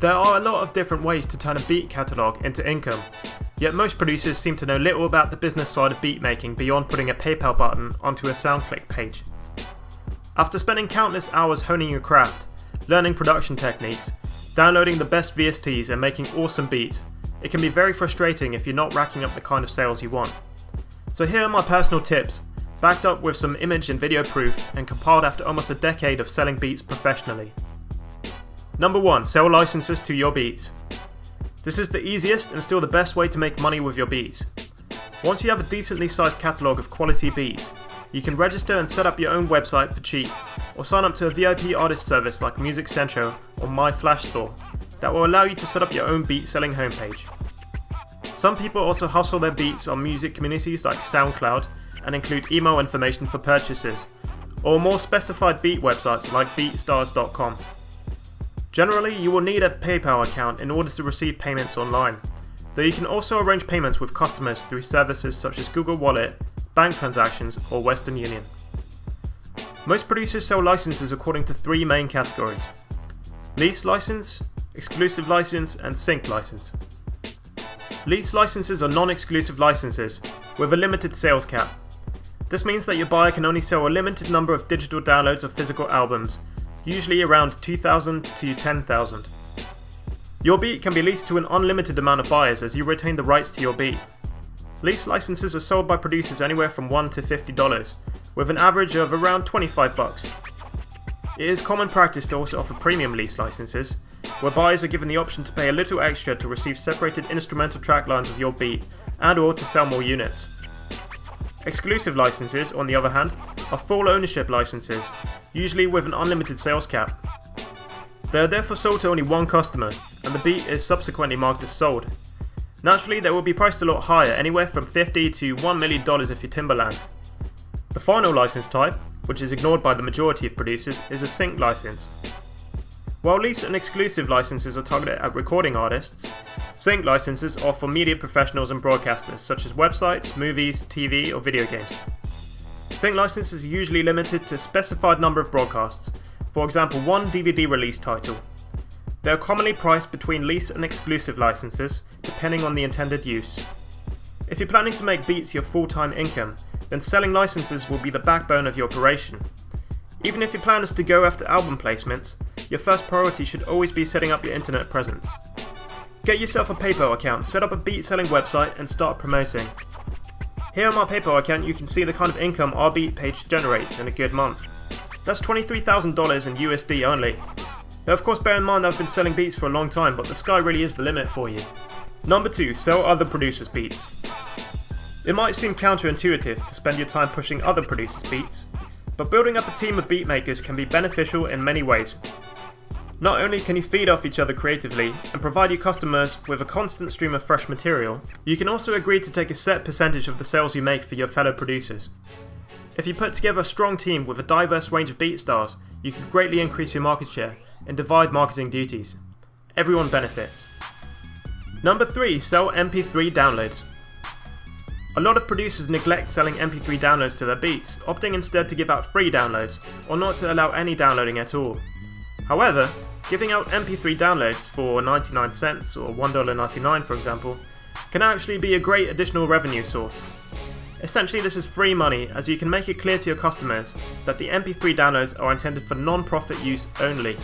There are a lot of different ways to turn a beat catalogue into income, yet most producers seem to know little about the business side of beat making beyond putting a PayPal button onto a SoundClick page. After spending countless hours honing your craft, learning production techniques, downloading the best VSTs and making awesome beats, it can be very frustrating if you're not racking up the kind of sales you want. So here are my personal tips, backed up with some image and video proof and compiled after almost a decade of selling beats professionally. Number 1. Sell licenses to your beats. This is the easiest and still the best way to make money with your beats. Once you have a decently sized catalogue of quality beats, you can register and set up your own website for cheap, or sign up to a VIP artist service like Music Central or My Flash Store that will allow you to set up your own beat selling homepage. Some people also hustle their beats on music communities like SoundCloud and include email information for purchases, or more specified beat websites like beatstars.com. Generally, you will need a PayPal account in order to receive payments online, though you can also arrange payments with customers through services such as Google Wallet, bank transactions, or Western Union. Most producers sell licenses according to 3 main categories: lease license, exclusive license, and sync license. Lease licenses are non-exclusive licenses with a limited sales cap. This means that your buyer can only sell a limited number of digital downloads of physical albums, usually around 2,000 to 10,000. Your beat can be leased to an unlimited amount of buyers as you retain the rights to your beat. Lease licenses are sold by producers anywhere from $1 to $50, with an average of around $25. It is common practice to also offer premium lease licenses, where buyers are given the option to pay a little extra to receive separated instrumental track lines of your beat and/or to sell more units. Exclusive licenses, on the other hand, are full ownership licenses, usually with an unlimited sales cap. They are therefore sold to only one customer, and the beat is subsequently marked as sold. Naturally, they will be priced a lot higher, anywhere from $50 to $1 million if you're Timbaland. The final license type, which is ignored by the majority of producers, is a sync license. While lease and exclusive licenses are targeted at recording artists, sync licenses are for media professionals and broadcasters such as websites, movies, TV, or video games. Sync licenses are usually limited to a specified number of broadcasts, for example 1 DVD release title. They are commonly priced between lease and exclusive licenses, depending on the intended use. If you're planning to make beats your full-time income, then selling licenses will be the backbone of your operation. Even if your plan is to go after album placements, your first priority should always be setting up your internet presence. Get yourself a PayPal account, set up a beat selling website, and start promoting. Here on my PayPal account you can see the kind of income our beat page generates in a good month. That's $23,000 in USD only. Now of course bear in mind that I've been selling beats for a long time, but the sky really is the limit for you. Number 2. Sell other producers' beats. It might seem counterintuitive to spend your time pushing other producers' beats, but building up a team of beatmakers can be beneficial in many ways. Not only can you feed off each other creatively and provide your customers with a constant stream of fresh material, you can also agree to take a set percentage of the sales you make for your fellow producers. If you put together a strong team with a diverse range of beat styles, you can greatly increase your market share and divide marketing duties. Everyone benefits. Number 3. Sell MP3 downloads. A lot of producers neglect selling MP3 downloads to their beats, opting instead to give out free downloads, or not to allow any downloading at all. However, giving out MP3 downloads for 99 cents or $1.99 for example, can actually be a great additional revenue source. Essentially this is free money, as you can make it clear to your customers that the MP3 downloads are intended for non-profit use only.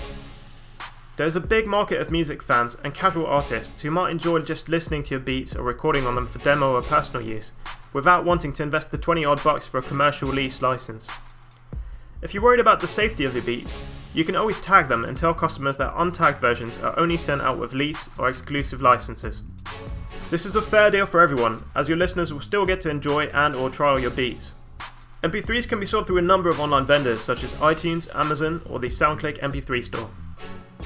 There is a big market of music fans and casual artists who might enjoy just listening to your beats or recording on them for demo or personal use, without wanting to invest the 20 odd bucks for a commercial lease license. If you're worried about the safety of your beats, you can always tag them and tell customers that untagged versions are only sent out with lease or exclusive licenses. This is a fair deal for everyone, as your listeners will still get to enjoy and or trial your beats. MP3s can be sold through a number of online vendors such as iTunes, Amazon, or the SoundClick MP3 store.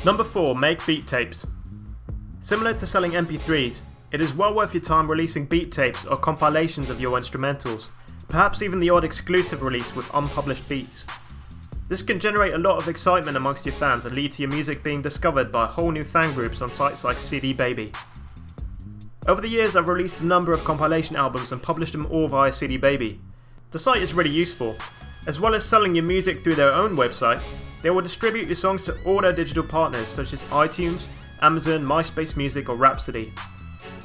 Number 4. Make beat tapes. Similar to selling MP3s, it is well worth your time releasing beat tapes or compilations of your instrumentals, perhaps even the odd exclusive release with unpublished beats. This can generate a lot of excitement amongst your fans and lead to your music being discovered by whole new fan groups on sites like CD Baby. Over the years I've released a number of compilation albums and published them all via CD Baby. The site is really useful. As well as selling your music through their own website, they will distribute your songs to all their digital partners such as iTunes, Amazon, MySpace Music or Rhapsody.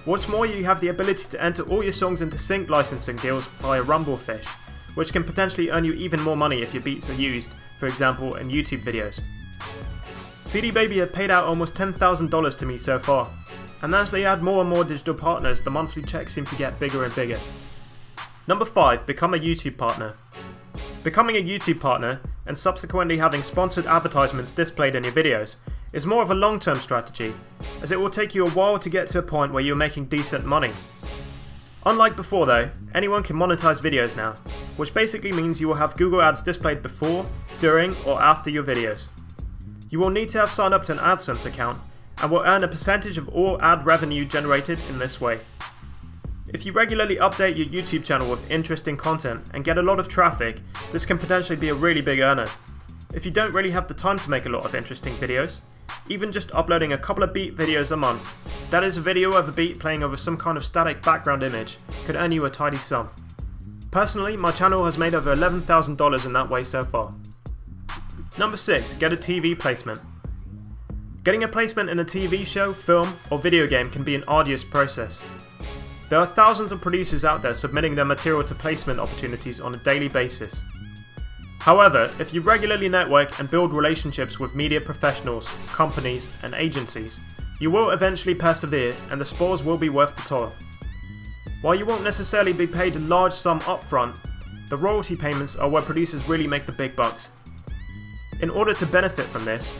What's more, you have the ability to enter all your songs into sync licensing deals via Rumblefish, which can potentially earn you even more money if your beats are used, for example in YouTube videos. CD Baby have paid out almost $10,000 to me so far, and as they add more and more digital partners, the monthly checks seem to get bigger and bigger. Number 5. Become a YouTube partner. Becoming a YouTube partner, and subsequently having sponsored advertisements displayed in your videos, is more of a long-term strategy, as it will take you a while to get to a point where you're making decent money. Unlike before though, anyone can monetize videos now, which basically means you will have Google Ads displayed before, during, or after your videos. You will need to have signed up to an AdSense account, and will earn a percentage of all ad revenue generated in this way. If you regularly update your YouTube channel with interesting content and get a lot of traffic, this can potentially be a really big earner. If you don't really have the time to make a lot of interesting videos, even just uploading a couple of beat videos a month, that is a video of a beat playing over some kind of static background image, could earn you a tidy sum. Personally, my channel has made over $11,000 in that way so far. Number 6. Get a TV placement. Getting a placement in a TV show, film, or video game can be an arduous process. There are thousands of producers out there submitting their material to placement opportunities on a daily basis. However, if you regularly network and build relationships with media professionals, companies, and agencies, you will eventually persevere and the spoils will be worth the toil. While you won't necessarily be paid a large sum upfront, the royalty payments are where producers really make the big bucks. In order to benefit from this,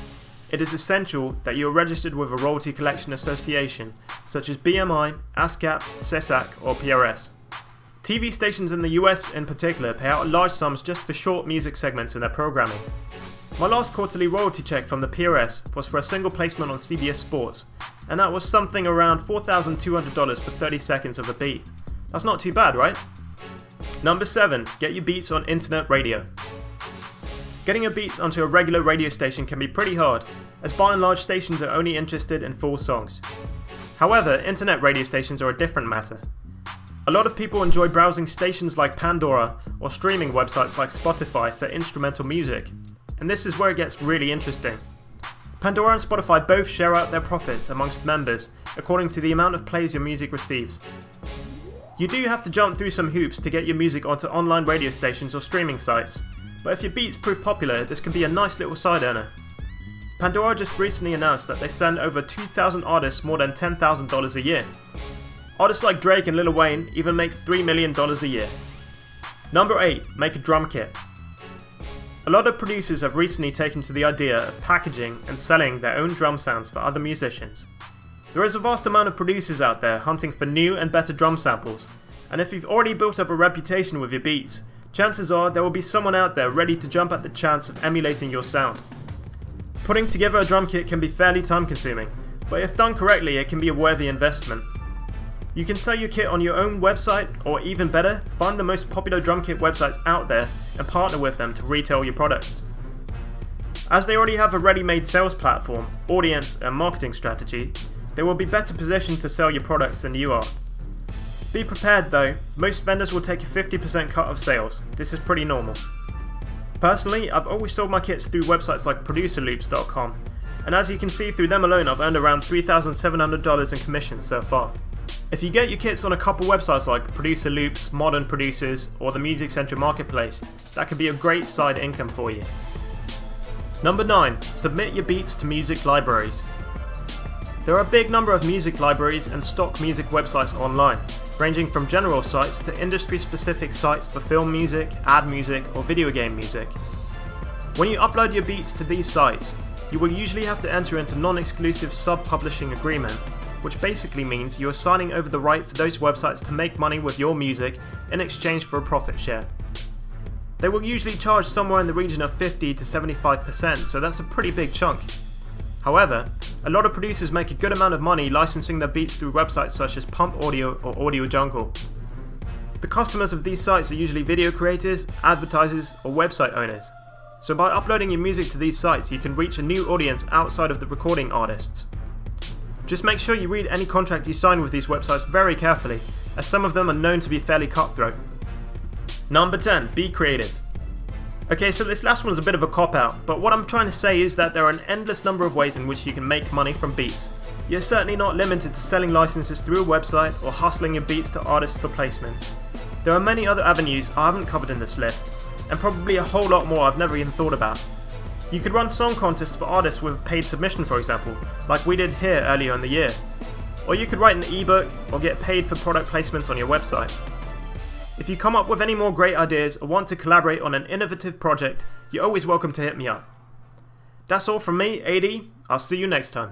it is essential that you are registered with a royalty collection association such as BMI, ASCAP, SESAC or PRS. TV stations in the US in particular pay out large sums just for short music segments in their programming. My last quarterly royalty check from the PRS was for a single placement on CBS Sports, and that was something around $4,200 for 30 seconds of a beat. That's not too bad, right? Number 7. Get your beats on internet radio. Getting your beats onto a regular radio station can be pretty hard, as by and large stations are only interested in full songs. However, internet radio stations are a different matter. A lot of people enjoy browsing stations like Pandora or streaming websites like Spotify for instrumental music, and this is where it gets really interesting. Pandora and Spotify both share out their profits amongst members according to the amount of plays your music receives. You do have to jump through some hoops to get your music onto online radio stations or streaming sites, but if your beats prove popular, this can be a nice little side earner. Pandora just recently announced that they send over 2,000 artists more than $10,000 a year. Artists like Drake and Lil Wayne even make $3 million a year. Number 8. Make a drum kit. A lot of producers have recently taken to the idea of packaging and selling their own drum sounds for other musicians. There is a vast amount of producers out there hunting for new and better drum samples, and if you've already built up a reputation with your beats, chances are there will be someone out there ready to jump at the chance of emulating your sound. Putting together a drum kit can be fairly time consuming, but if done correctly it can be a worthy investment. You can sell your kit on your own website, or even better, find the most popular drum kit websites out there and partner with them to retail your products. As they already have a ready-made sales platform, audience and marketing strategy, they will be better positioned to sell your products than you are. Be prepared though, most vendors will take a 50% cut of sales. This is pretty normal. Personally, I've always sold my kits through websites like producerloops.com, and as you can see, through them alone I've earned around $3,700 in commissions so far. If you get your kits on a couple websites like Producer Loops, Modern Producers, or the Music Central Marketplace, that could be a great side income for you. Number 9. Submit your beats to music libraries. There are a big number of music libraries and stock music websites online, ranging from general sites to industry-specific sites for film music, ad music, or video game music. When you upload your beats to these sites, you will usually have to enter into non-exclusive sub-publishing agreement, which basically means you are signing over the right for those websites to make money with your music in exchange for a profit share. They will usually charge somewhere in the region of 50 to 75%, so that's a pretty big chunk. However, a lot of producers make a good amount of money licensing their beats through websites such as Pump Audio or Audio Jungle. The customers of these sites are usually video creators, advertisers, or website owners. So by uploading your music to these sites, you can reach a new audience outside of the recording artists. Just make sure you read any contract you sign with these websites very carefully, as some of them are known to be fairly cutthroat. Number 10. Be creative. Okay, so this last one is a bit of a cop-out, but what I'm trying to say is that there are an endless number of ways in which you can make money from beats, You're certainly not limited to selling licenses through a website or hustling your beats to artists for placements. There are many other avenues I haven't covered in this list, and probably a whole lot more I've never even thought about. You could run song contests for artists with a paid submission, for example, like we did here earlier in the year. Or you could write an ebook or get paid for product placements on your website. If you come up with any more great ideas or want to collaborate on an innovative project, you're always welcome to hit me up. That's all from me, AD. I'll see you next time.